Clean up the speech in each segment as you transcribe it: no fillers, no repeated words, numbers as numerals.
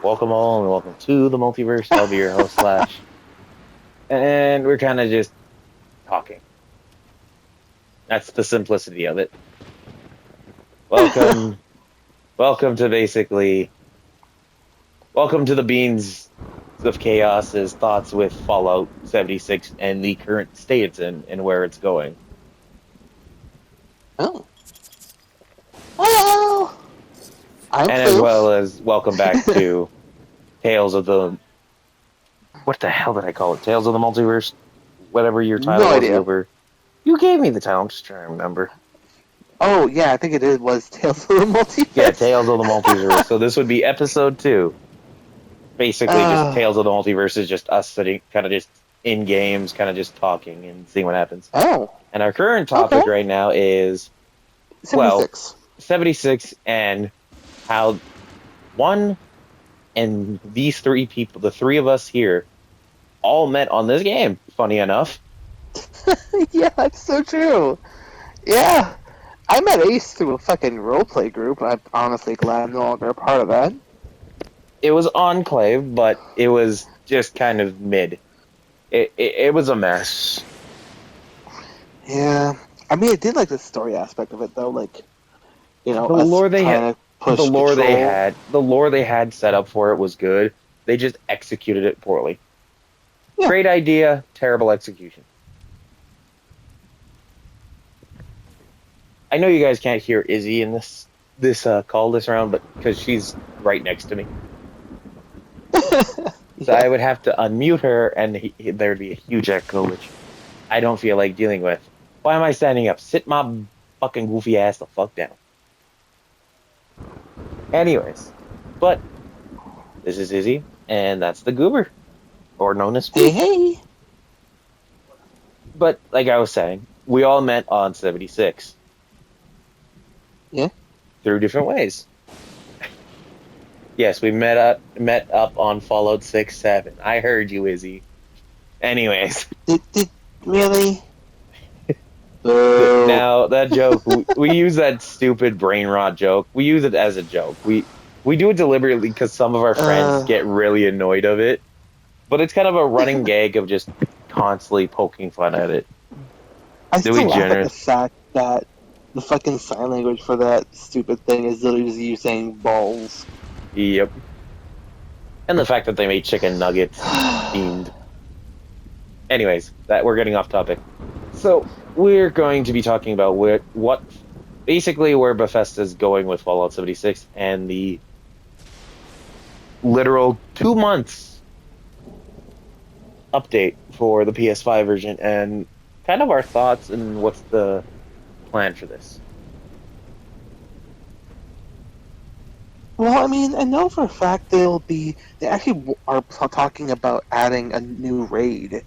Welcome all and welcome to the multiverse. I'll be your host, Slash. And we're kind of just talking. That's the simplicity of it. Welcome, welcome to welcome to the Beans of Chaos's thoughts with Fallout 76 and the current state it's in and where it's going. Oh, hello. I'm And as Proof. well as welcome back to Tales of the, what the hell did I call it? Tales of the Multiverse? Whatever your title No was, idea. you gave me the title. I'm just trying to remember. Oh yeah, I think it was Tales of the Yeah, Multiverse. Tales of the Multiverse. So this would be episode 2. Basically, just uh, Tales of the Multiverse is just us sitting, kind of just in games, kind of just talking and seeing what happens. oh, And our current okay. topic right now is, well, 76. 76 and how one and these three people, the three of us here, all met on this game, funny enough. Yeah, that's so true. Yeah, I met Ace through a fucking roleplay group. I'm honestly glad I'm no longer a part of that. It was Enclave, but it was just kind of mid. It was a mess. Yeah, I mean, I did like the story aspect of it though. Like, The us lore they had, trying to push control. the lore they had set up for it was good. They just executed it poorly. Yeah, Great idea, terrible execution. I know you guys can't hear Izzy in this call this round, but because she's right next to me, so yeah. I would have to unmute her, and there'd be a huge echo, which I don't feel like dealing with. Why am I standing up? Sit my fucking goofy ass the fuck down. Anyways, but this is Izzy, and that's the Goober, or known as Hey, Spoof. hey. But like I was saying, we all met on 76. Yeah. Through different ways. Yes, we met up on Fallout 6-7. I heard you, Izzy. Anyways, Did really? Boo. now that joke, we use that stupid brain rot joke. We use it as a joke. We do it deliberately because some of our friends Uh, get really annoyed of it. But it's kind of a running gag of just constantly poking fun at it. I Do we still laugh at the generous? fact that the fucking sign language for that stupid thing is literally just you saying balls. Yep. And the fact that they made chicken nuggets themed. Anyways, that we're getting off topic. So we're going to be talking about what basically where Bethesda's going with Fallout 76 and the literal 2 months update for the PS5 version and kind of our thoughts and what's the plan for this. Well, I mean, I know for a fact they actually are talking about adding a new raid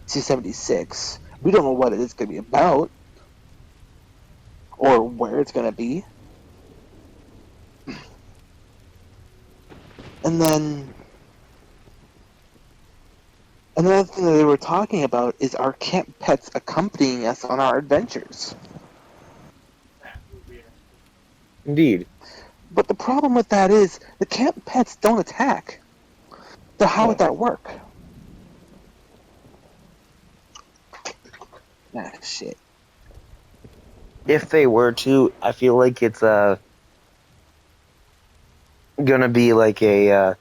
to 76. We don't know what it is going to be about or where it's going to be. And then another thing that they were talking about is our camp pets accompanying us on our adventures. Indeed. But the problem with that is the camp pets don't attack. So how would No. that work? Ah, shit. If they were to, I feel like it's gonna be like a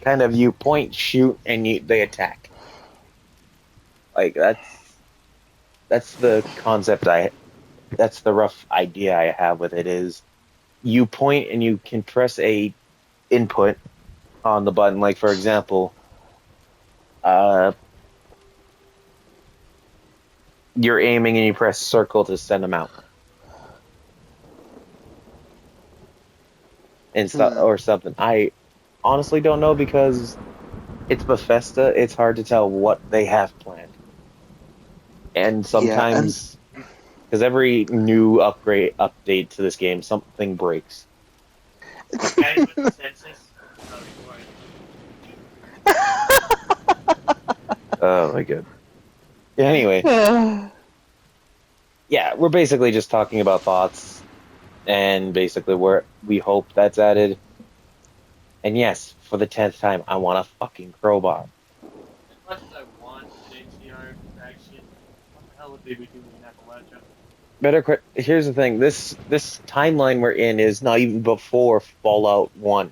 kind of you point, shoot, and they attack. Like that's the concept that's the rough idea I have with it is you point and you can press a input on the button. Like for example, uh, you're aiming and you press circle to send them out and Hmm. or something. I honestly don't know because it's Bethesda. It's hard to tell what they have planned, and Yeah, and sometimes because every new update to this game, something breaks. Guys with the census. Oh my god. Anyway, yeah, we're basically just talking about thoughts and basically where we hope that's added. And yes, for the 10th time, I want a fucking crowbar. As much as I want an HDR faction, what the hell would they be doing in Appalachia? Here's the thing. This timeline we're in is not even before Fallout 1.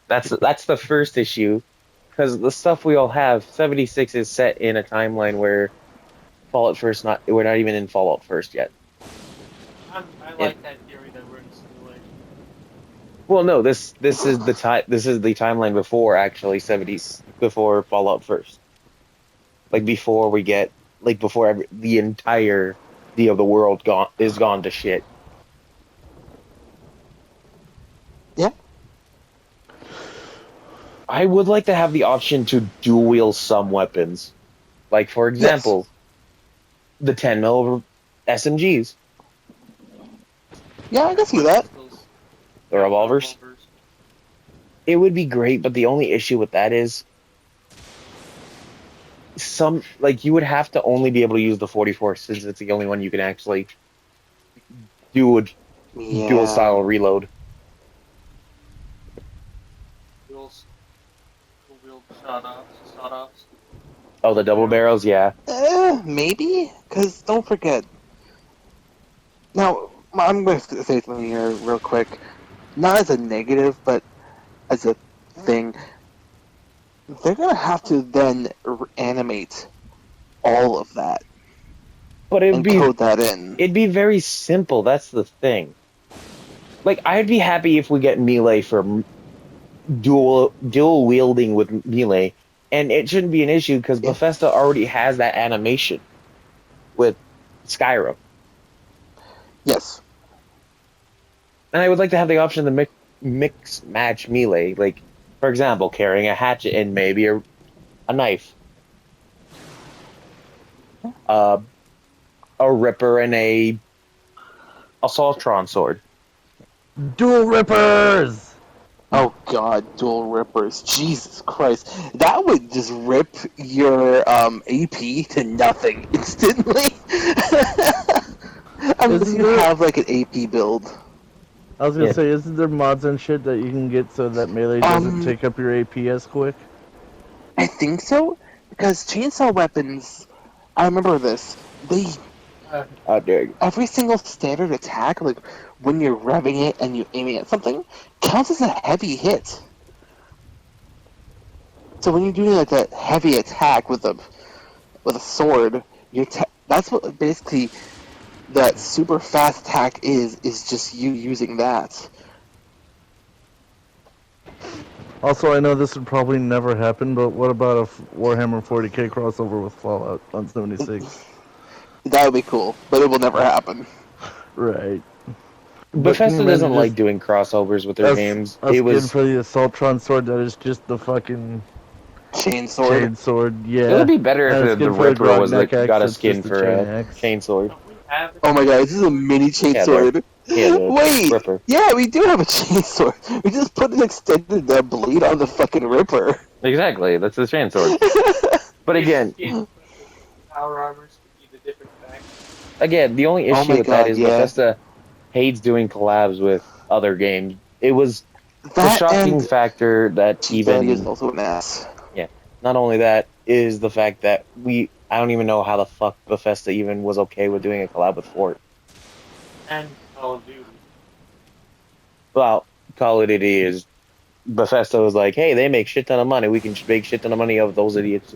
That's the first issue because the stuff we all have, 76 is set in a timeline where Fallout first not we're not even in Fallout first yet. I And like that theory that we're in a simulation. well, no, this is the timeline before actually 70s before Fallout first. Like before we get like before the entire of the world gone to shit. Yeah. I would like to have the option to dual wield some weapons. Like for Yes. example, the 10 mil SMGs, Yeah, I can Or see that. pistols. the Yeah, the revolvers. revolvers. It would be great, but the only issue with that is some like you would have to only be able to use the 44 since it's the only one you can actually do a dual Yeah. style reload. Dual, dual wield shot offs, Oh, the double double barrels. barrels, yeah. Maybe? Because don't forget. Now, I'm going to say something here real quick. Not as a negative, but as a thing. They're going to have to then animate all of that But and code that in. it'd be very simple. That's the thing. Like I'd be happy if we get melee for dual wielding with melee, and it shouldn't be an issue because Yeah. Bethesda already has that animation with Skyrim, Yes. and I would like to have the option to mix match melee. Like for example, carrying a hatchet and maybe a knife, uh, a ripper and a assaultron sword. Dual rippers. Oh god, dual rippers. Jesus Christ. That would just rip your AP to nothing instantly. Unless Isn't you there? have like an AP build. I was gonna Yeah. say, isn't there mods and shit that you can get so that melee doesn't Um take up your AP as quick? I think so. Because chainsaw weapons, I remember this. They Uh, How dare you? every single standard attack, like when you're revving it and you're aiming at something, counts as a heavy hit. So when you're doing like a heavy attack with a sword, that's what basically that super fast attack is just you using that. Also, I know this would probably never happen, but what about a Warhammer 40k crossover with Fallout on 76? That would be cool, but it will never happen. Right. But can you Bethesda imagine doesn't just like doing crossovers with their games. us good for the Assaultron sword that is just the fucking Chain sword. chain sword? It would Yeah. be better if And a the skin for the Ripper was Grognak axe got a that's skin just the for chain a axe. chain sword. don't we have a Oh my god, chain this is a sword? mini chain Yeah, sword. the Wait, Ripper. yeah, we do have a chain sword. We just put an extended blade on the fucking Ripper. Exactly, that's the chain sword. But Maybe again, skins with the power armors could be the different factions. the only Oh issue my with that god, is yeah. Bethesda hates doing collabs with other games. It was the That shocking and factor that GW is even also an ass. yeah. Not only that is the fact that I don't even know how the fuck Bethesda even was okay with doing a collab with Fort. And Call of Duty. Well, Call of Duty is Bethesda was like, hey, they make shit ton of money. We can make shit ton of money of those idiots.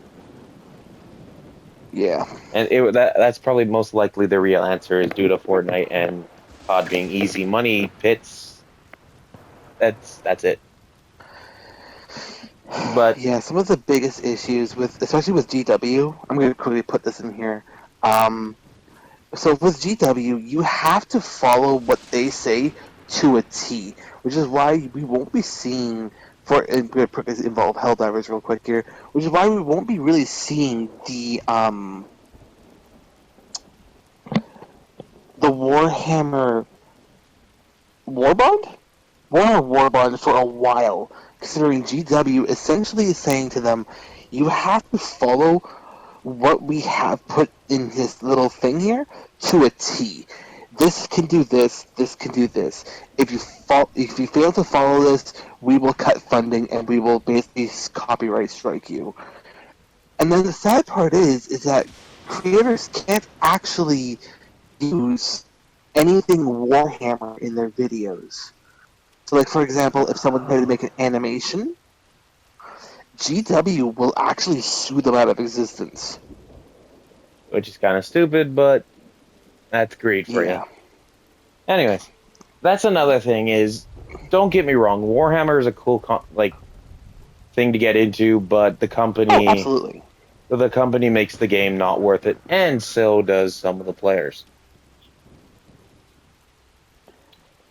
Yeah. And that's probably most likely the real answer is due to Fortnite and COD being easy money pits. That's it. But Yeah, some of the biggest issues with, especially with GW, I'm going to quickly put this in here. So with GW, you have to follow what they say to a T, which is why we won't be seeing, I'm going to involve Helldivers real quick here, which is why we won't be really seeing the Warhammer Warbond? Warhammer Warbond for a while, considering GW essentially is saying to them, you have to follow what we have put in this little thing here to a T. this can do this, this can do this. If you fail to follow this, we will cut funding and we will basically copyright strike you. And then the sad part is that creators can't actually use anything Warhammer in their videos. So, like for example, if someone tried to make an animation, GW will actually sue them out of existence. which is kind of stupid, but that's greed for you. Yeah. Anyways, that's another thing. Is don't get me wrong, Warhammer is a cool thing to get into, but Oh, absolutely. the company makes the game not worth it, and so does some of the players.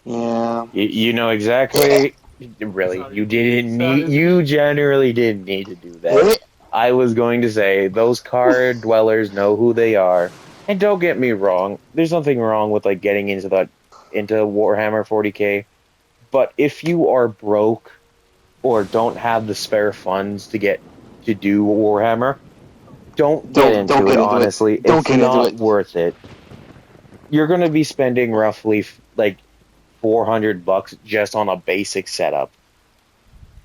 Yeah. You know exactly. Really, you generally didn't need to do that. I was going to say those card dwellers know who they are, and don't get me wrong. There's nothing wrong with like getting into Warhammer 40K, but if you are broke or don't have the spare funds to do Warhammer, don't get Don't into it. get into it. Honestly, Don't it's get into not it. worth it. You're going to be spending roughly like $400 just on a basic setup,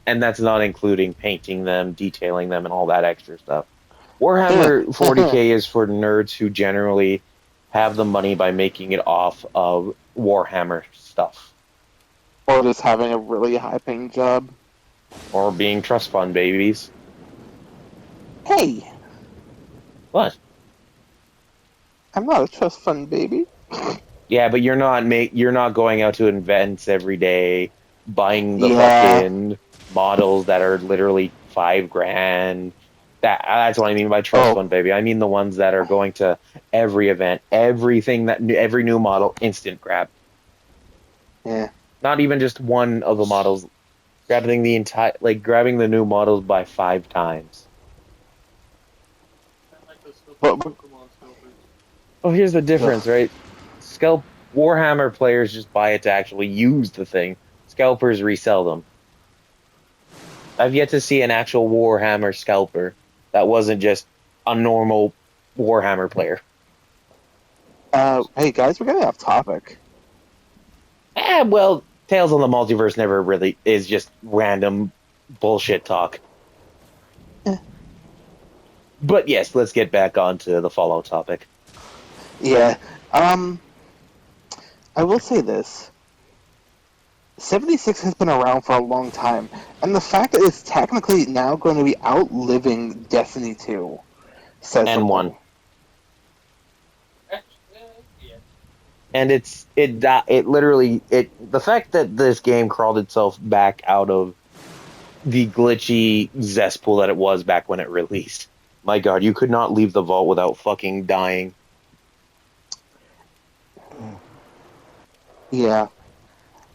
and that's not including painting them, detailing them, and all that extra stuff. Warhammer 40K is for nerds who generally have the money by making it off of Warhammer stuff Or just having a really high paying job. or being trust fund babies. Hey, What? I'm not a trust fund baby. Yeah, but you're not going out to events every day buying the Yeah. fucking models that are literally $5,000. That's what I mean by trust Oh, fund baby. I mean the ones that are going to every event, every new model instant grab. yeah. Not even just one of the models, grabbing the new models by 5 times. I like those But, Pokemon scalpers. Oh, here's the difference, ugh. right? Scalp Warhammer players just buy it to actually use the thing. Scalpers resell them. I've yet to see an actual Warhammer scalper that wasn't just a normal Warhammer player. Hey guys, we're getting off topic. Well, Tales on the Multiverse never really is just random bullshit talk. Eh. But yes, let's get back onto the Fallout topic. Yeah. I will say this. 76 has been around for a long time, and the fact that it's technically now going to be outliving Destiny 2 says And something. one. Yeah. And the fact that this game crawled itself back out of the glitchy cesspool that it was back when it released. My God, you could not leave the vault without fucking dying. Yeah.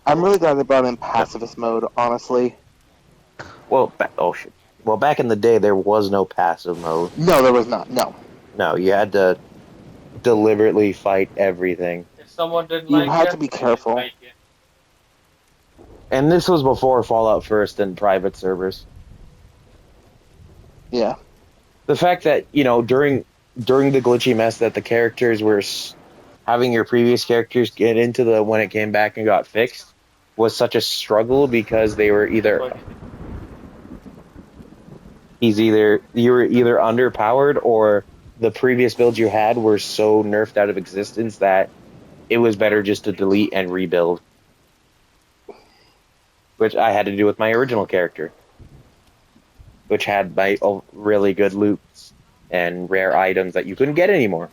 I'm really glad they brought in pacifist mode, honestly. Oh shit. Well, back in the day, there was no passive mode. No, there was not. No. No, you had to deliberately fight everything. If someone didn't You like had you, to be they didn't careful. like you. And this was before Fallout First and private servers. Yeah. The fact that during the glitchy mess that the characters were having your previous characters get into the when it came back and got fixed was such a struggle because they were you were either underpowered or the previous builds you had were so nerfed out of existence that it was better just to delete and rebuild, which I had to do with my original character, which had really good loots and rare items that you couldn't get anymore.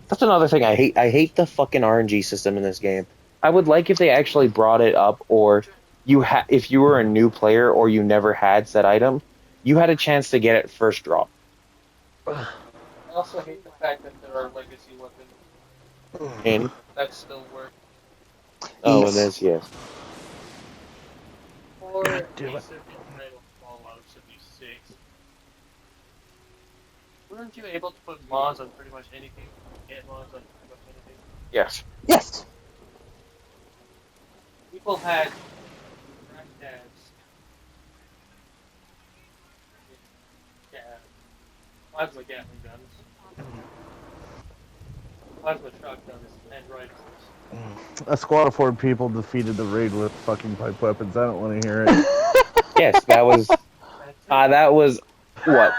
That's another thing I hate. I hate the fucking RNG system in this game. I would like if they actually brought it up, or if you were a new player or you never had said item, you had a chance to get it first drop. I also hate the fact that there are legacy weapons In that still work. oh, and Yes. this yes, Or a damn it. simple title Fallout 76. Weren't you able to put mods on pretty much anything? Get mods on pretty much anything? yes. Yes. People had crash tabs. Yeah. Plasma Gatling guns. plasma shotguns and rifles. A squad of 4 people defeated the raid with fucking pipe weapons. I don't want to hear it. Yes, that was That's it. that was what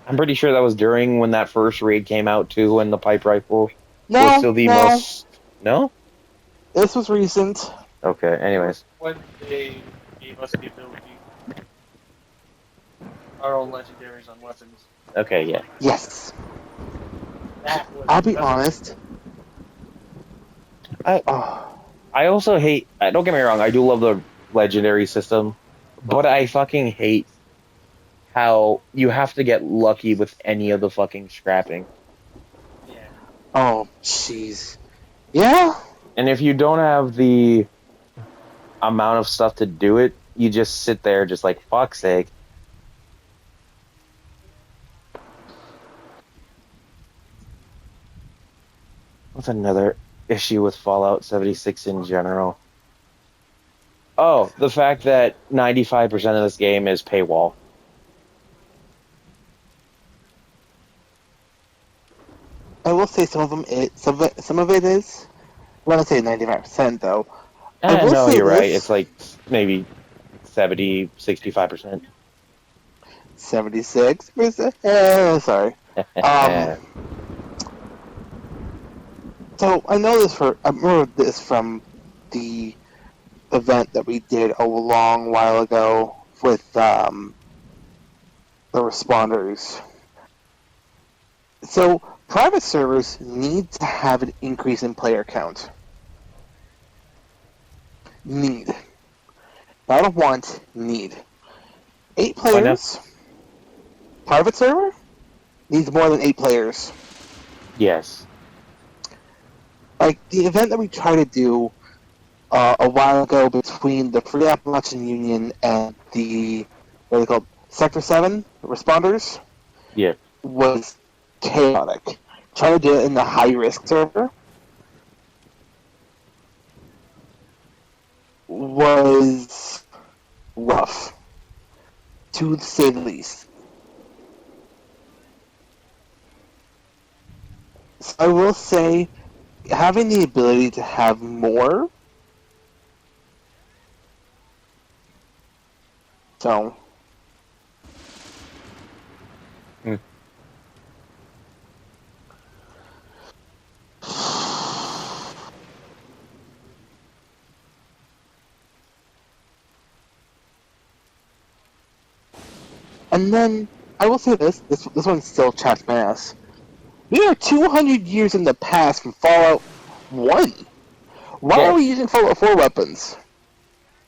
I'm pretty sure that was during when that first raid came out too, when the pipe rifle was No, still the no. most. No. This was recent. Okay. Anyways. When they gave us the ability, our own legendaries on weapons. Okay. Yeah. Yes. That was. I'll be that's honest. I Oh, I also hate. Don't get me wrong. I do love the legendary system, but I fucking hate how you have to get lucky with any of the fucking scrapping. Yeah. oh, jeez. Yeah. And if you don't have the amount of stuff to do it, you just sit there, just like fuck's sake. What's another issue with Fallout 76 in general? Oh, the fact that 95% of this game is paywall. I will say some of them. Some of it is. I want to say 95% though. I will No, say you're right. It's this: like maybe 70, 65%. 76%. Sorry. So I know this I remember this from the event that we did a long while ago with the responders. So private servers need to have an increase in player count. Need. Not a want, need. 8 Why not? players. Private server needs more than 8 players. Yes. Like the event that we tried to do a while ago between the Free Appalachian Union and the what are they called, Sector 7 responders Yeah. was chaotic. Trying to do it in the high risk server was rough, to say the least. So I will say, having the ability to have more. So. Hmm. And then I will say this one still chaps my ass. We are 200 years in the past from Fallout 1. Why Yeah. are we using Fallout 4 weapons?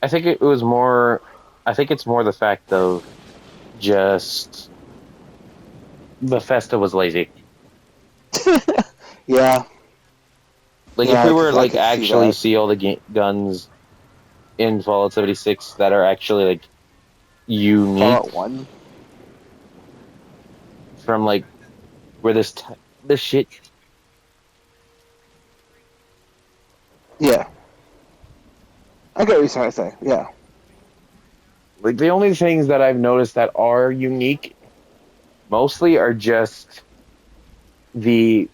I think it was more. I think it's more the fact of just Bethesda was lazy. Yeah, Like if yeah, we were I like could see actually that. see all the guns in Fallout 76 that are actually like unique Fallout 1. from like where this shit. Yeah. I get what you're trying to say, yeah. Like the only things that I've noticed that are unique mostly are just the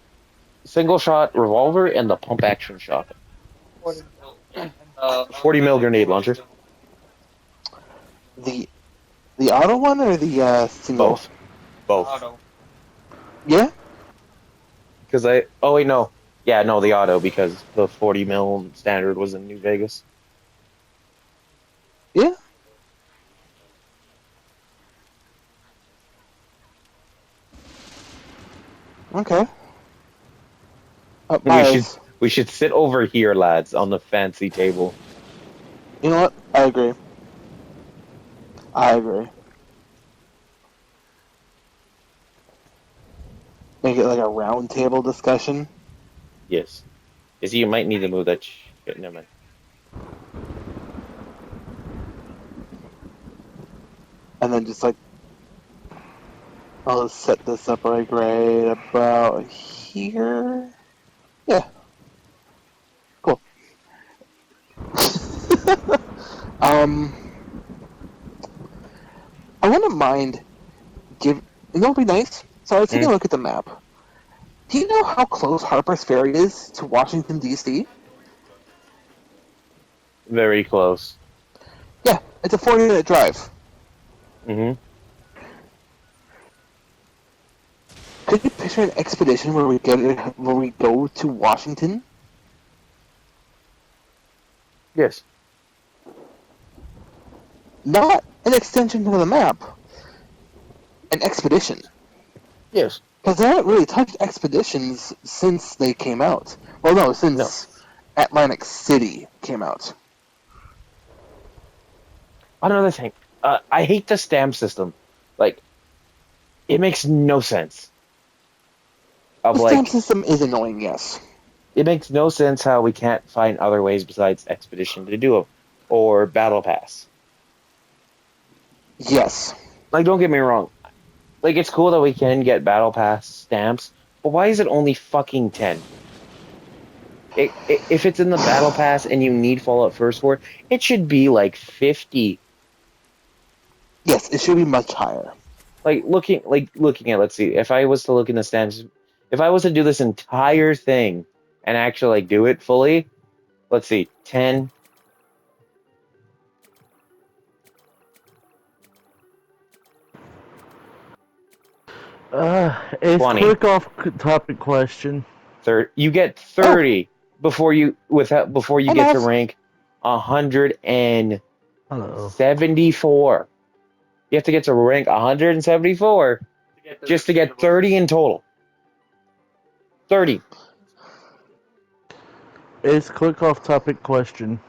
single shot revolver and the pump action shotgun. 40 mil. 40 mil grenade launcher. The auto one or the single? Both. Auto. Yeah? Because the auto because the 40 mil standard was in New Vegas. Yeah? Okay. We should sit over here, lads, on the fancy table. You know what? I agree. Make it like a round table discussion. Yes. You might need to move that shit. Never mind. And then just like, I'll just set this up like right about here. Yeah. Cool. I wouldn't mind you know, it'd be nice. So I was taking a look at the map. Do you know how close Harper's Ferry is to Washington, D.C.? Very close. Yeah, it's a 40-minute drive. Hmm. Could you picture an expedition where we go to Washington? Yes. Not an extension of the map, an expedition. Yes. Because they haven't really touched expeditions since they came out. Well, no, No. since Atlantic City came out. Another thing. I hate the stamp system. Like, it makes no sense. The Of stamp like, system is annoying, yes. it makes no sense how we can't find other ways besides expedition to do it or battle pass. Yes. Like, don't get me wrong. Like, it's cool that we can get battle pass stamps, but why is it only fucking 10? If it's in the battle pass and you need Fallout First for it, it should be like 50. Yes, it should be much higher. Looking at, let's see, if I was to look in the stamps, if I was to do this entire thing and actually like do it fully, let's see, 10. A 20. quick off-topic question. You get Oh, 30 before you get to enough. rank 174. Hello. You have to get to rank 174 just to get 30 in total. 30. Ace, quick off-topic question.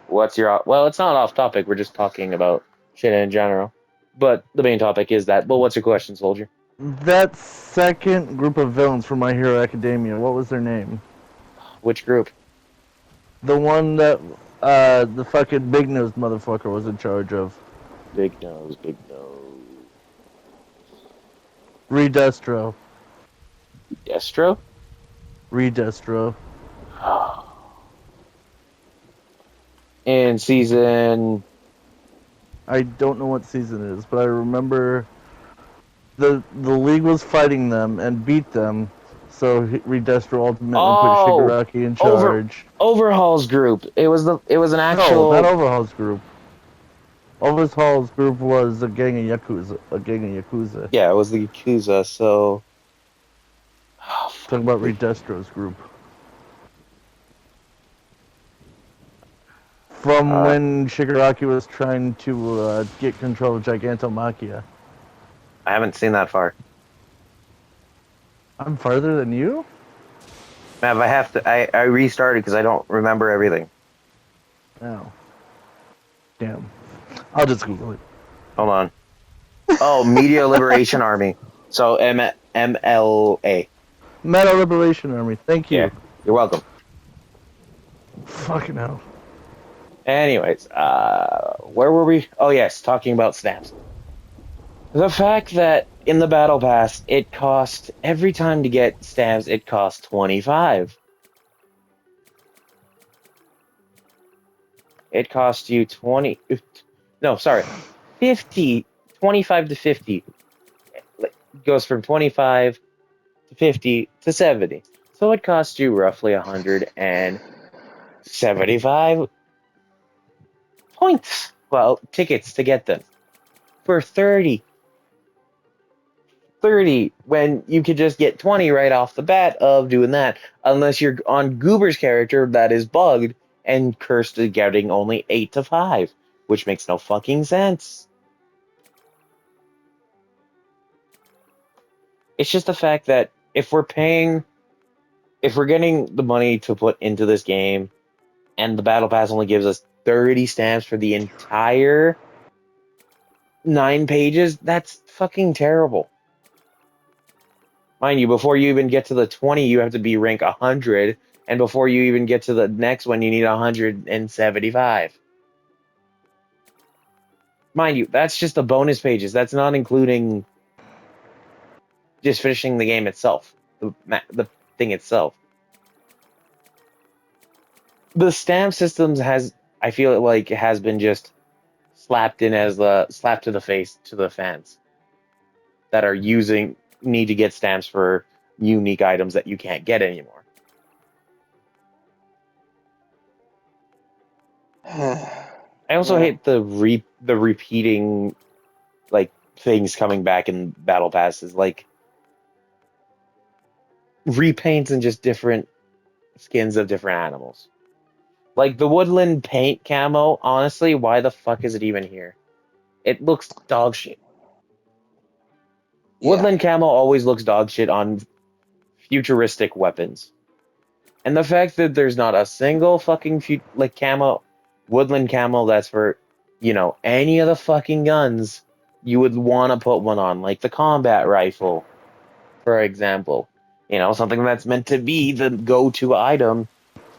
What's your well? It's not off topic. We're just talking about shit in general. But the main topic is that. Well, what's your question, soldier? That second group of villains from My Hero Academia, what was their name? Which group? The one that the fucking big-nosed motherfucker was in charge of. Big nose, big nose. Redestro. Destro? Redestro. In season. I don't know what season it is, but I remember the league was fighting them and beat them, so Redestro ultimately put Oh, Shigaraki in charge. Overhaul's group. It was an No, not actual. Overhaul's group. Overhaul's group was a gang of Yakuza. Yeah, it was the Yakuza. So. Talking about Redestro's group. From when Shigaraki was trying to get control of Gigantomachia. I haven't seen that far. I'm farther than you? Mav, I have to. I restarted because I don't remember everything. Oh. Damn. I'll just Google it. Hold on. Oh, Media Liberation Army. So MLA. Metal Liberation Army. Thank you. Yeah, you're welcome. Fucking hell. Anyways, where were we? Oh yes, talking about stamps. The fact that in the battle pass it costs every time to get stamps it costs 25. It costs you 20. No, sorry, 50. 25 to 50. It goes from 25 to 50 to 70. So it costs you roughly 175 points. Well, tickets to get them for 30 when you could just get 20 right off the bat of doing that, unless you're on Goober's character that is bugged and cursed to getting only 8 to 5, which makes no fucking sense. It's just the fact that if we're getting the money to put into this game and the battle pass only gives us 30 stamps for the entire 9 pages, that's fucking terrible. Mind you, before you even get to the 20, you have to be rank 100, and before you even get to the next one, you need 175. Mind you, that's just the bonus pages. That's not including just finishing the game itself, the thing itself. The stamp systems I feel like it has been just slapped in as the slap to the face to the fans that are need to get stamps for unique items that you can't get anymore. I also Yeah. hate the repeating like things coming back in battle passes, like repaints and just different skins of different animals. Like the woodland paint camo, honestly, why the fuck is it even here? It looks dog shit. Yeah. Woodland camo always looks dog shit on futuristic weapons. And the fact that there's not a single fucking like camo, woodland camo that's for, any of the fucking guns you would want to put one on, like the combat rifle, for example. Something that's meant to be the go-to item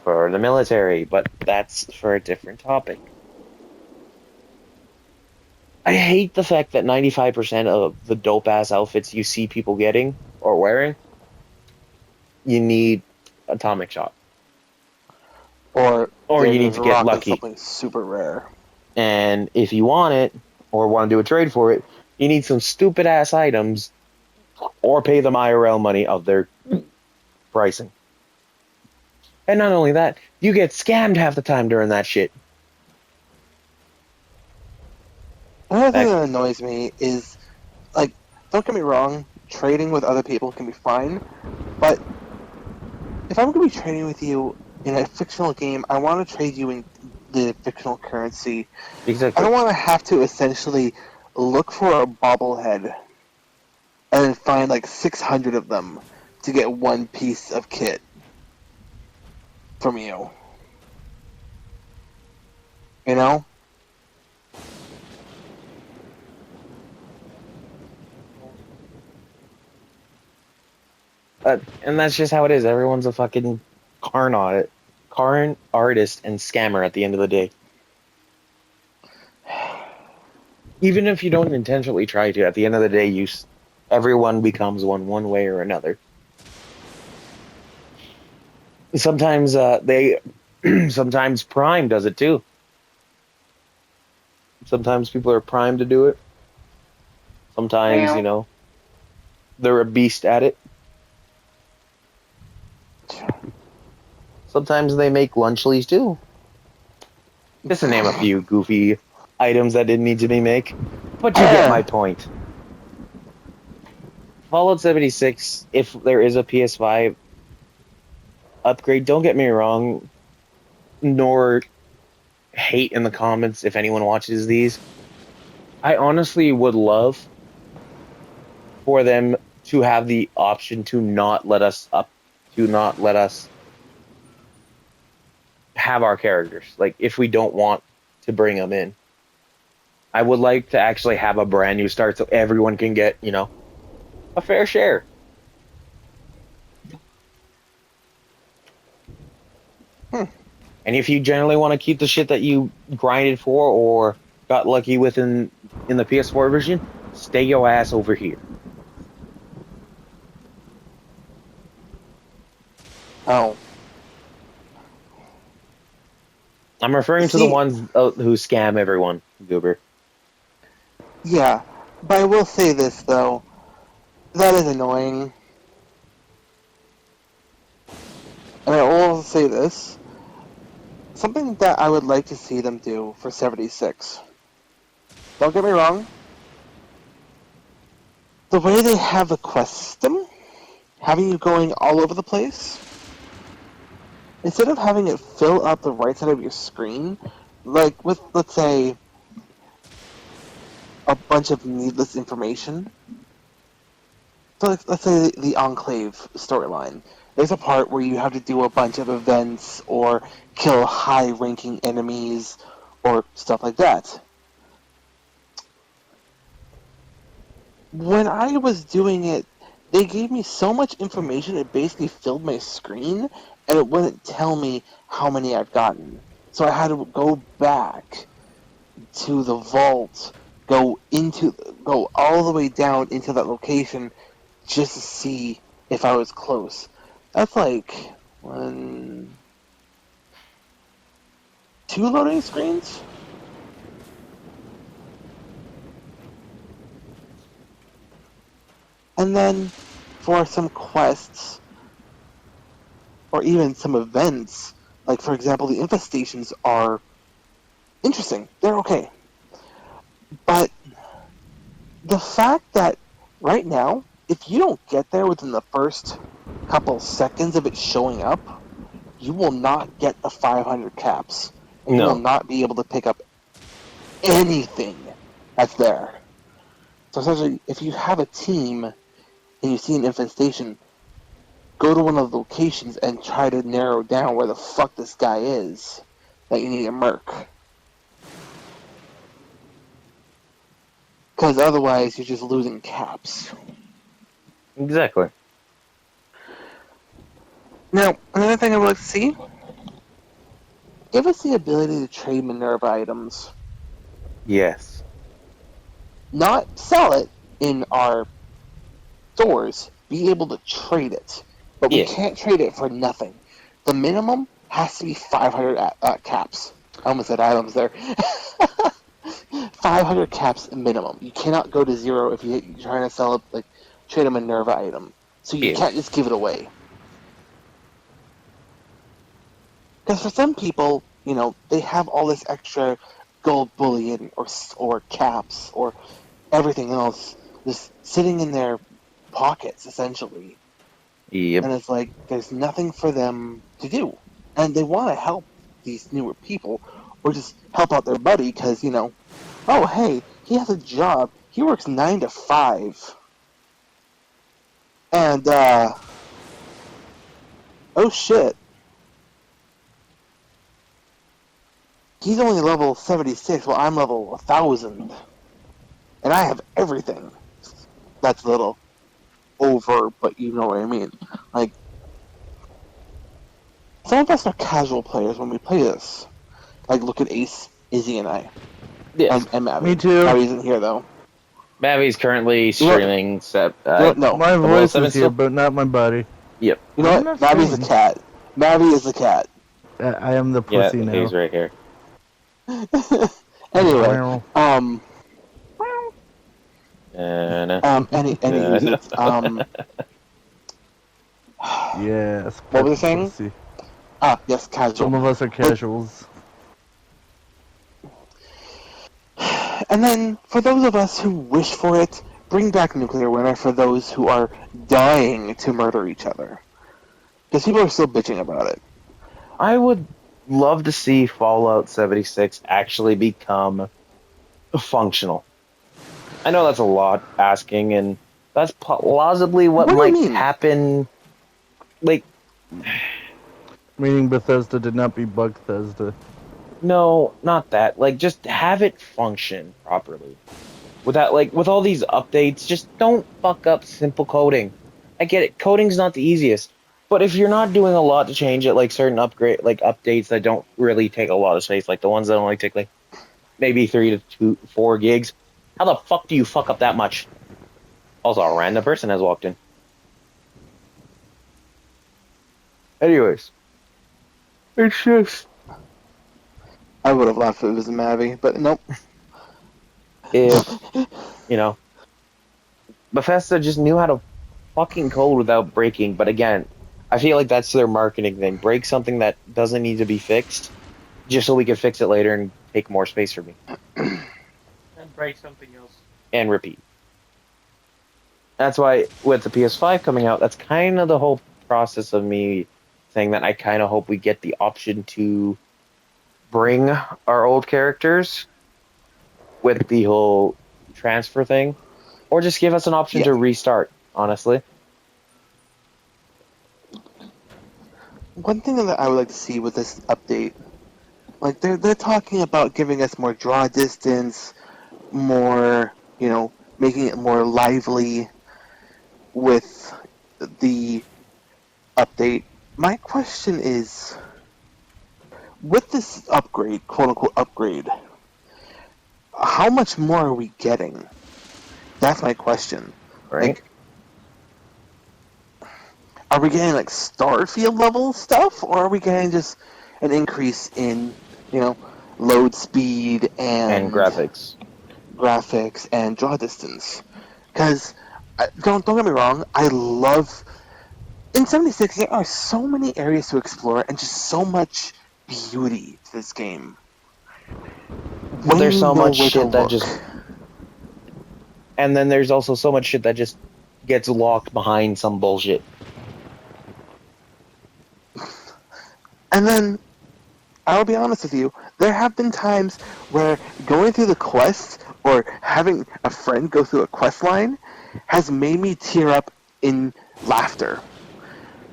for the military, but that's for a different topic. I hate the fact that 95% of the dope ass outfits you see people getting or wearing, you need atomic shot. Or Or they're you need just to get rocking lucky. something super rare. And if you want it or want to do a trade for it, you need some stupid ass items or pay them IRL money of their pricing. And not only that, you get scammed half the time during that shit. Another thing Heck, that annoys me is, like, don't get me wrong, trading with other people can be fine, but if I'm going to be trading with you in a fictional game, I want to trade you in the fictional currency. I exactly. don't want to have to essentially look for a bobblehead and then find like 600 of them to get one piece of kit from you. You know? And that's just how it is. Everyone's a fucking carn artist and scammer at the end of the day. Even if you don't intentionally try to, at the end of the day, everyone becomes one way or another. Sometimes sometimes Prime does it too. Sometimes people are primed to do it. Sometimes, they're a beast at it. Sometimes they make lunchlies too. Just to name a few goofy items that didn't need to be made. But you get my point. Fallout 76, if there is a PS5 upgrade, don't get me wrong, nor hate in the comments if anyone watches these. I honestly would love for them to have the option to not let us have our characters. Like, if we don't want to bring them in, I would like to actually have a brand new start so everyone can get, a fair share. And if you generally want to keep the shit that you grinded for or got lucky with in the PS4 version, stay your ass over here. Oh. I'm referring to the See, ones who scam everyone, Goober. yeah, but I will say this, though. That is annoying. And I will say this. Something that I would like to see them do for 76. Don't get me wrong. The way they have the quest system, having you going all over the place, instead of having it fill up the right side of your screen, like with, let's say, a bunch of needless information. So let's say the Enclave storyline. There's a part where you have to do a bunch of events or kill high-ranking enemies or stuff like that. When I was doing it, they gave me so much information it basically filled my screen, and it wouldn't tell me how many I've gotten. So I had to go back to the vault, go all the way down into that location just to see if I was close. That's like two loading screens. And then for some quests or even some events, like for example, the infestations are interesting. They're okay. But the fact that right now, if you don't get there within the first couple seconds of it showing up, you will not get the 500 caps. And you will No. not be able to pick up anything that's there. So essentially, if you have a team and you see an infestation, go to one of the locations and try to narrow down where the fuck this guy is that you need to murk. Because otherwise, you're just losing caps. Exactly. Now, another thing I would like to see, give us the ability to trade Minerva items. Yes. Not sell it in our stores, be able to trade it. But we Yeah. can't trade it for nothing. The minimum has to be 500 caps. I almost said items there. 500 caps minimum. You cannot go to 0 if you're trying to sell trade a Minerva item. So you Yeah. can't just give it away. Because for some people, they have all this extra gold bullion or caps or everything else just sitting in their pockets, essentially. Yep. And it's like, there's nothing for them to do. And they want to help these newer people or just help out their buddy because, oh, hey, he has a job. He works 9 to 5. And, oh shit. He's only level 76 while I'm level 1,000. And I have everything. That's a little over, but you know what I mean. Like, some of us are casual players when we play this. Like, look at Ace, Izzy, and I. Yeah. And Mavi. Me too. Mavi isn't here, though. Mavi's currently streaming. No. My Level voice 7 is here, still? but not my body. Yep. You know I'm what? not Mavi's saying. a cat. Mavi is a cat. I am the Yeah, pussy now. he's right here. Anyway, Wow. anyways, Yes. What was I pet saying? pussy. Yes, casual. Some of us are casuals. And then, for those of us who wish for it, bring back nuclear winter for those who are dying to murder each other. Because people are still bitching about it. I would love to see Fallout 76 actually become functional. I know that's a lot asking, and that's plausibly what What do you might mean? happen. Like, Meaning Bethesda did not beat Bugthesda. no, not that. Like, just have it function properly. Without, with all these updates, just don't fuck up simple coding. I get it, coding's not the easiest. But if you're not doing a lot to change it, like certain updates that don't really take a lot of space, like the ones that only take maybe 3 to 4 gigs, how the fuck do you fuck up that much? Also, a random person has walked in. Anyways, it's just I would have laughed if it was Mavi, but nope. if Bethesda just knew how to fucking code without breaking. But again, I feel like that's their marketing thing. Break something that doesn't need to be fixed, just so we can fix it later and take more space for me. And break something else. And repeat. That's why with the PS5 coming out, that's kind of the whole process of me saying that I kind of hope we get the option to bring our old characters with the whole transfer thing, or just give us an option to restart, honestly. One thing that I would like to see with this update, like they're talking about giving us more draw distance, more, making it more lively with the update. My question is, with this upgrade, quote unquote upgrade, how much more are we getting? That's my question. Right? Are we getting Starfield level stuff, or are we getting just an increase in, load speed And graphics and draw distance? Because don't get me wrong. I love in 76. There are so many areas to explore and just so much beauty to this game But when there's you so know much where to shit that look. just, and then there's also so much shit that just gets locked behind some bullshit. And then I'll be honest with you, there have been times where going through the quest or having a friend go through a quest line has made me tear up in laughter.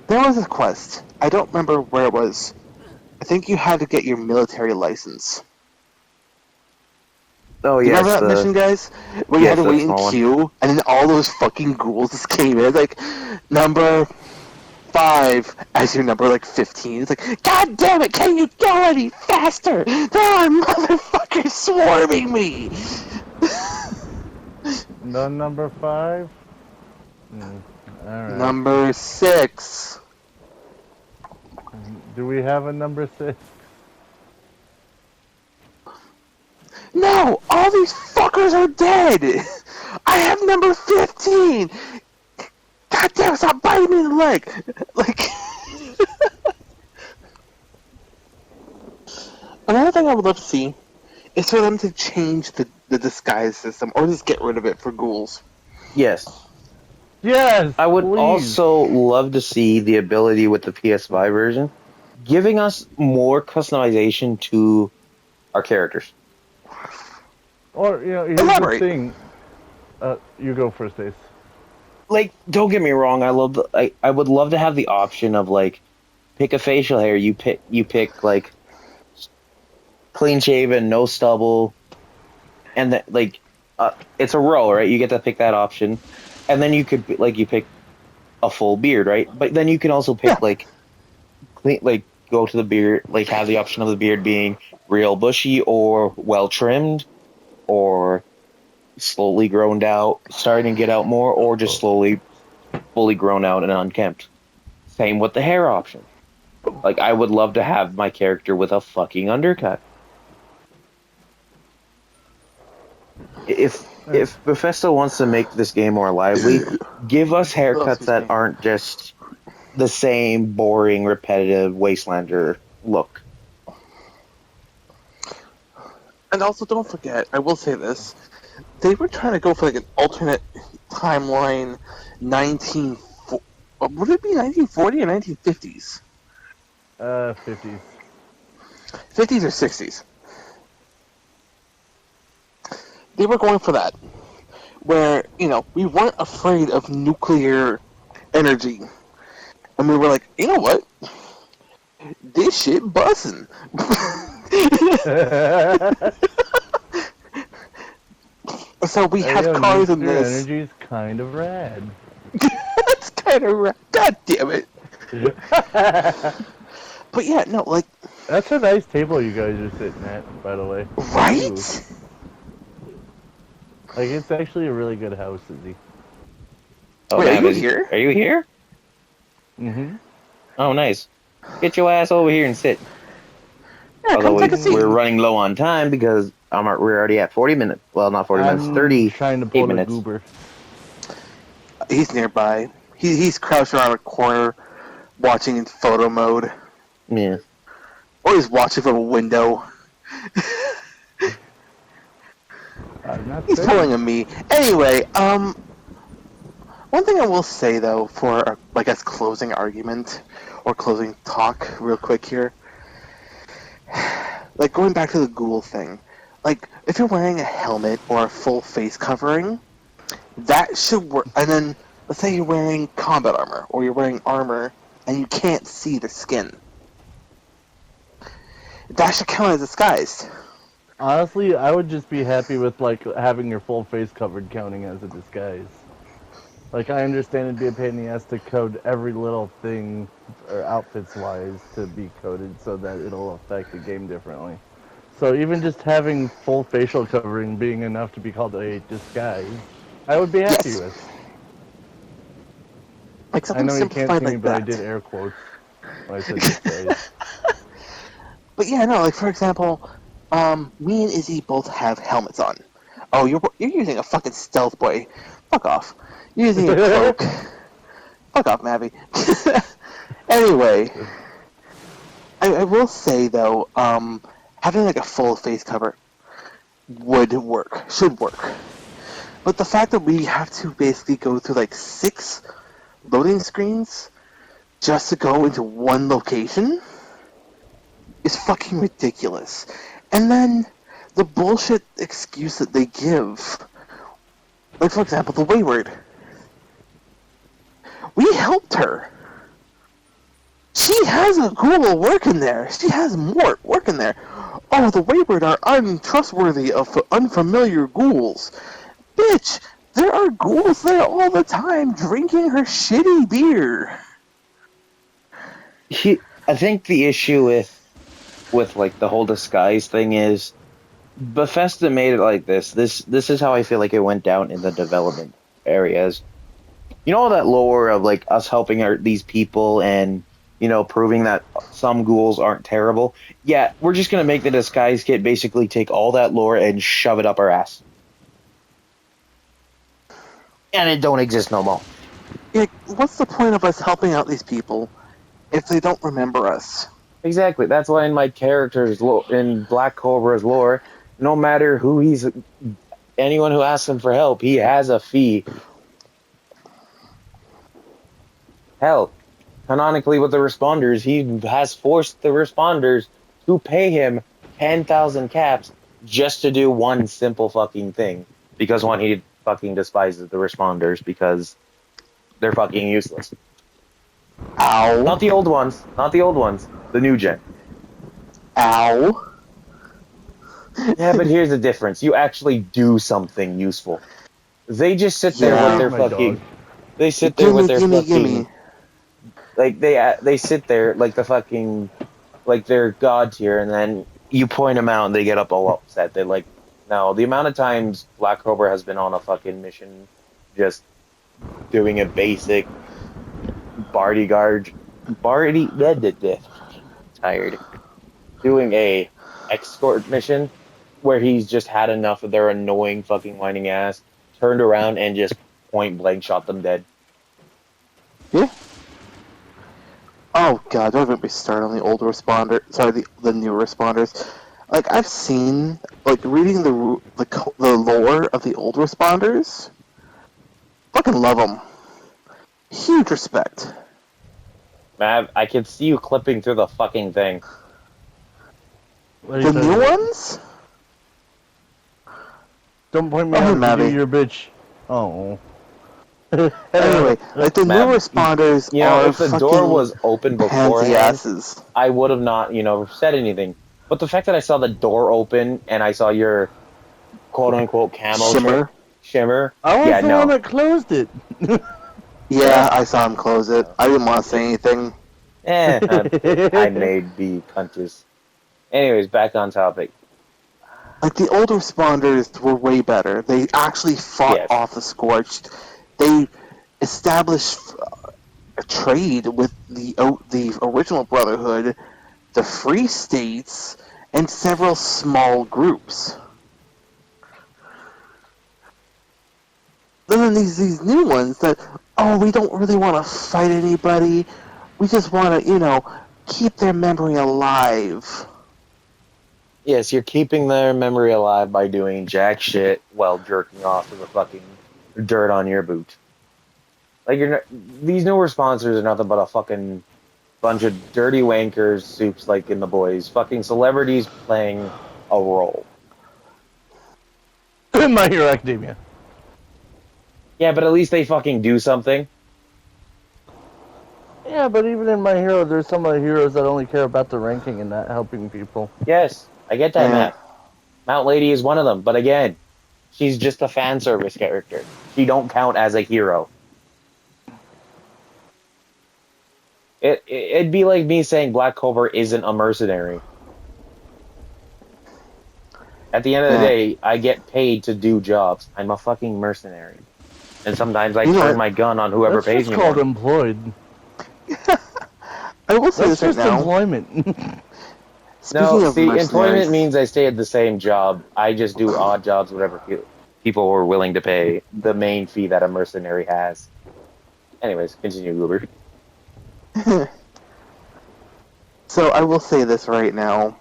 There was a quest. I don't remember where it was. I think you had to get your military license. Oh Do you remember yes, that mission, guys? Where you had to that wait in small one. queue, and then all those fucking ghouls just came in, like, number 5 as your number, like, 15. It's like, God damn it, can you go any faster? There are motherfuckers swarming me! No number 5? Alright. Number 6. Do we have a number 6? No! All these fuckers are dead! I have number 15! God damn, stop biting me in the leg! Like... Another thing I would love to see is for them to change the disguise system, or just get rid of it for ghouls. Yes, Yes! I would please. also love to see the ability with the PS5 version, giving us more customization to our characters. Or, here's Elaborate. the thing. You go first, Ace. Like, don't get me wrong, I would love to have the option of like pick a facial hair. You pick like clean shaven, no stubble, and that like it's a row, right? You get to pick that option, and then you could you pick a full beard, right? But then you can also Yeah. pick like clean, like go to the beard, like have the option of the beard being real bushy or well trimmed, or slowly grown out, starting to get out more, or just slowly fully grown out and unkempt. Same with the hair option. Like, I would love to have my character with a fucking undercut. If Bethesda wants to make this game more lively, give us haircuts excuse that me. aren't just the same boring, repetitive Wastelander look. And also, don't forget, I will say this, they were trying to go for like an alternate timeline, would it be 1940 or 1950s? 50s. 50s or 60s. They were going for that, where, we weren't afraid of nuclear energy. And we were like, you know what? This shit bussin'. So we have cars in nuclear this. energy's kind of rad. That's kind of right. God damn it. But yeah, no, like... That's a nice table you guys are sitting at, by the way. Right? Ooh. Like, it's actually a really good house, Izzy. Oh, Wait, man, are you here? Are you here? Mm-hmm. Oh, nice. Get your ass over here and sit. Yeah, Although come take a seat. we're running low on time because we're already at 40 minutes. Well, not 40 minutes, I'm 38 trying to pull a minutes. goober. He's nearby. He's crouched around a corner, watching in photo mode. Yeah. Or he's watching from a window. He's pulling a me. Anyway, one thing I will say though, for I guess closing argument or closing talk, real quick here. Like going back to the ghoul thing, like if you're wearing a helmet or a full face covering, that should work. And then let's say you're wearing combat armor or you're wearing armor and you can't see the skin. That should count as disguised. Honestly, I would just be happy with having your full face covered counting as a disguise. Like, I understand it'd be a pain in the ass to code every little thing, or outfits-wise, to be coded so that it'll affect the game differently. So even just having full facial covering being enough to be called a disguise, I would be happy Yes. with. Like I something know you can't simplified see me, like but that. I did air quotes when I said disguise. But yeah, no, like for example, me and Izzy both have helmets on. Oh, you're using a fucking stealth boy. Fuck off. Using a cloak. Fuck off, Mavi. Anyway, I will say though, having like a full face cover would work, should work. But the fact that we have to basically go through like 6 loading screens just to go into one location is fucking ridiculous. And then the bullshit excuse that they give, like for example, the Wayward. We helped her. She has a ghoul working there. She has more working there. Oh, the Wayward are untrustworthy of unfamiliar ghouls. Bitch, there are ghouls there all the time drinking her shitty beer. I think the issue with like the whole disguise thing is Bethesda made it like this. This is how I feel like it went down in the development areas. You know all that lore of like us helping these people and proving that some ghouls aren't terrible. Yeah, we're just gonna make the disguise kit basically take all that lore and shove it up our ass, and it don't exist no more. Yeah, what's the point of us helping out these people if they don't remember us? Exactly. That's why in my character's in Black Cobra's lore, no matter who anyone who asks him for help, he has a fee. Hell, canonically with the responders, he has forced the responders to pay him 10,000 caps just to do one simple fucking thing. Because one, he fucking despises the responders because they're fucking useless. Ow. Not the old ones. Not the old ones. The new gen. Ow. Yeah, but here's the difference. You actually do something useful. They just sit there with their fucking... Dog. They sit there with their fucking... Gimme. Like, they sit there like the fucking... Like, they're god tier, and then you point them out and they get up all upset. They're like, no, the amount of times Black Cobra has been on a fucking mission just doing a basic bodyguard... Tired. Doing a escort mission where he's just had enough of their annoying fucking whining ass, turned around and just point blank shot them dead. Yeah. Oh god, don't get me started on the old responder. Sorry, the new responders. Like I've seen, like reading the lore of the old responders. Fucking love them. Huge respect. Mav, I can see you clipping through the fucking thing. What are you The talking new about? ones? Don't point me Oh, out Mavi. to do your bitch. Oh. Anyway, like the Mav, new responders You know, are if the fucking door was open pansy beforehand, asses. I would have not, said anything. But the fact that I saw the door open and I saw your quote-unquote camo shimmer, I was yeah, the no. one that closed it. Yeah, I saw him close it. I didn't want to say anything. I made the punches. Anyways, back on topic. Like the old responders were way better. They actually fought off the Scorched. They established a trade with the original Brotherhood, the Free States, and several small groups. Then these new ones that, we don't really want to fight anybody. We just want to, keep their memory alive. Yes, you're keeping their memory alive by doing jack shit while jerking off to the fucking dirt on your boot. Like these newer sponsors are nothing but a fucking bunch of dirty wankers, soups like in The Boys, fucking celebrities playing a role. My Hero Academia. Yeah, but at least they fucking do something. Yeah, but even in My Hero, there's some of the heroes that only care about the ranking and not helping people. Yes, I get that, Yeah. Matt. Mount Lady is one of them, but again, she's just a fan service character. She don't count as a hero. It'd be like me saying Black Cobra isn't a mercenary. At the end of the day, I get paid to do jobs. I'm a fucking mercenary. And sometimes I turn my gun on whoever That's pays just me called more. employed. I will say That's this right just now. employment. Speaking No, of see, mercenaries, employment means I stay at the same job. I just do odd jobs, whatever people were willing to pay the main fee that a mercenary has. Anyways, continue, Goober. So I will say this right now.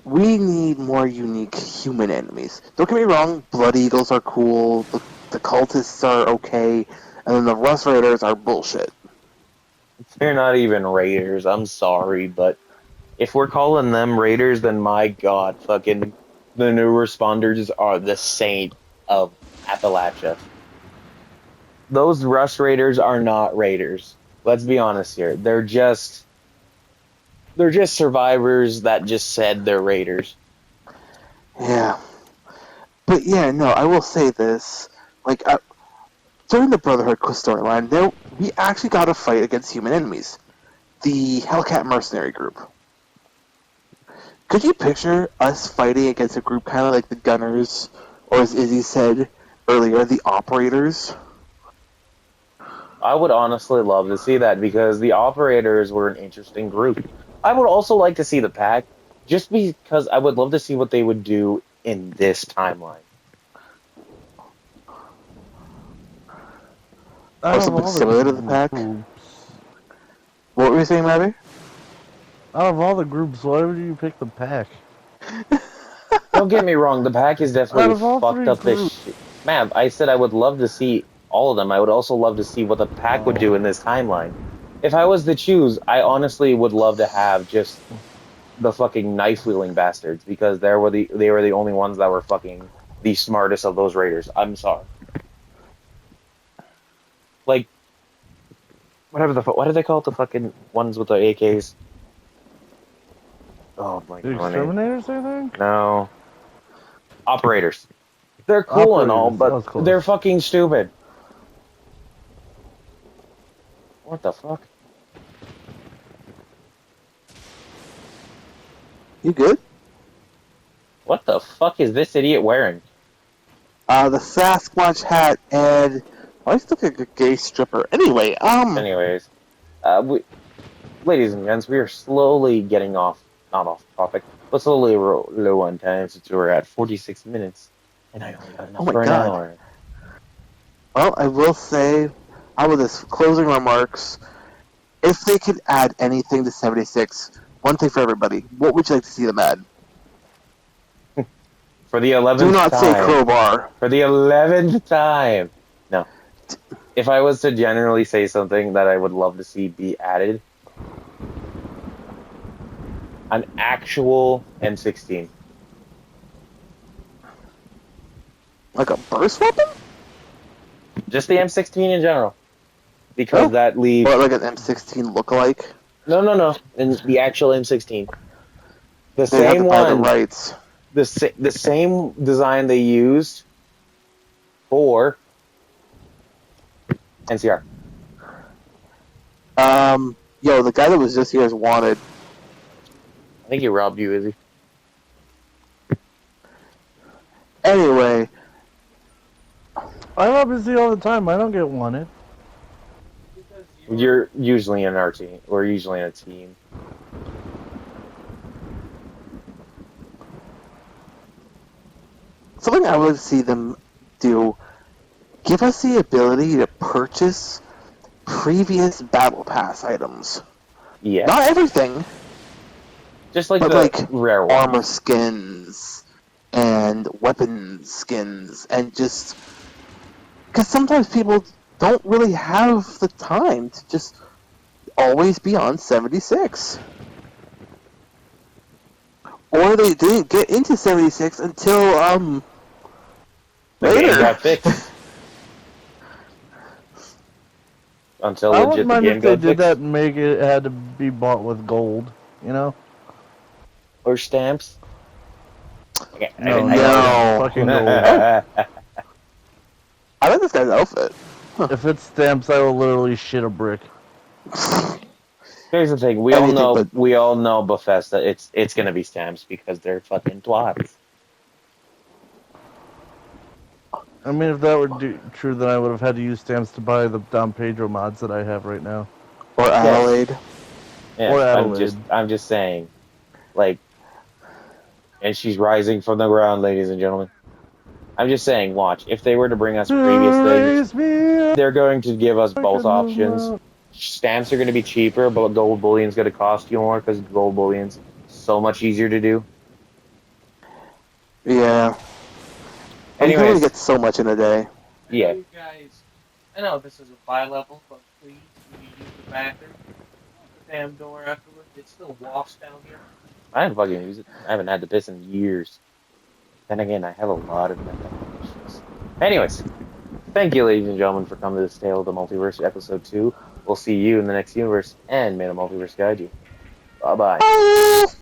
We need more unique human enemies. Don't get me wrong, Blood Eagles are cool, the cultists are okay, and then the Rust Raiders are bullshit. They're not even raiders. I'm sorry, but if we're calling them raiders, then my God, fucking the new responders are the saint of Appalachia. Those Rust Raiders are not raiders. Let's be honest here. They're just survivors that just said they're raiders. Yeah. But yeah, no, I will say this. Like, during the Brotherhood storyline, we actually got a fight against human enemies. The Hellcat Mercenary Group. Could you picture us fighting against a group kind of like the Gunners, or as Izzy said earlier, the Operators? I would honestly love to see that because the operators were an interesting group. I would also like to see the pack just because I would love to see what they would do in this timeline. Out Or of something all similar to the pack? groups, What were you saying, Mabby? out of all the groups, why would you pick the pack? Don't get me wrong, the pack is Out definitely of all fucked three up this groups, shit. Man, I said I would love to see all of them. I would also love to see what the pack would do in this timeline. If I was to choose, I honestly would love to have just the fucking knife wielding bastards because they were the only ones that were fucking the smartest of those raiders. I'm sorry. Like whatever what do they call it? The fucking ones with the AKs? Oh, my the god, name. exterminators, I think. No, operators. They're cool and all, Operators. That but was close. they're fucking stupid. What the fuck? You good? What the fuck is this idiot wearing? The Sasquatch hat and why does he look like a gay stripper? Anyway, Anyways, ladies and gents, we are slowly getting not off topic, but slowly low on time since we're at 46 minutes, and I only got oh enough my for an god. hour. Well, I will say, out of this closing remarks, if they could add anything to 76, one thing for everybody, what would you like to see them add? For the Do 11th not say time. crowbar. For the 11th time. No. If I was to generally say something that I would love to see be added, an actual M16. Like a burst weapon? Just the M16 in general. Because Oh. that leaves... Or like an M16 lookalike? No. And the actual M16. The They have to same buy the one. rights. The same design they used for NCR. Yo, the guy that was just here is wanted. I think he robbed you, Izzy. Anyway, I obviously all the time. I don't get wanted. You're usually in our team. We're usually in a team. something I would see them do, give us the ability to purchase previous Battle Pass items. Yeah. Not everything, Just like but the like rare ones. armor skins and weapon skins, and just because sometimes people don't really have the time to just always be on 76, or they didn't get into 76 until The game later. got fixed. Until I legit wouldn't the mind game if they got did that fixed. and make it had to be bought with gold. You know? Or stamps. Okay, No, I no. fucking gold. I like this guy's outfit. If it's stamps, I will literally shit a brick. Here's the thing: we Anything all know, but- we all know Bethesda. It's gonna be stamps because they're fucking twats. I mean, if that were true, then I would have had to use stamps to buy the Dom Pedro mods that I have right now. Or Adelaide. Yeah, Or Adelaide. I'm just saying, like, And she's rising from the ground, ladies and gentlemen. I'm just saying, watch. If they were to bring us previous things, Raise me up, they're going to give us I both can move options. out. Stamps are going to be cheaper, but gold bullion's going to cost you more because gold bullion's so much easier to do. Yeah. But you can only Anyways, get so much in a day. I know yeah, you guys. I know this is a bi-level, but please, when you use the bathroom, shut the damn door afterward. It still wafts down here. I didn't fucking use it. I haven't had to piss in years. Then again, I have a lot of mental health issues. Anyways, thank you, ladies and gentlemen, for coming to this Tale of the Multiverse, episode 2. We'll see you in the next universe, and may the multiverse guide you. Bye bye.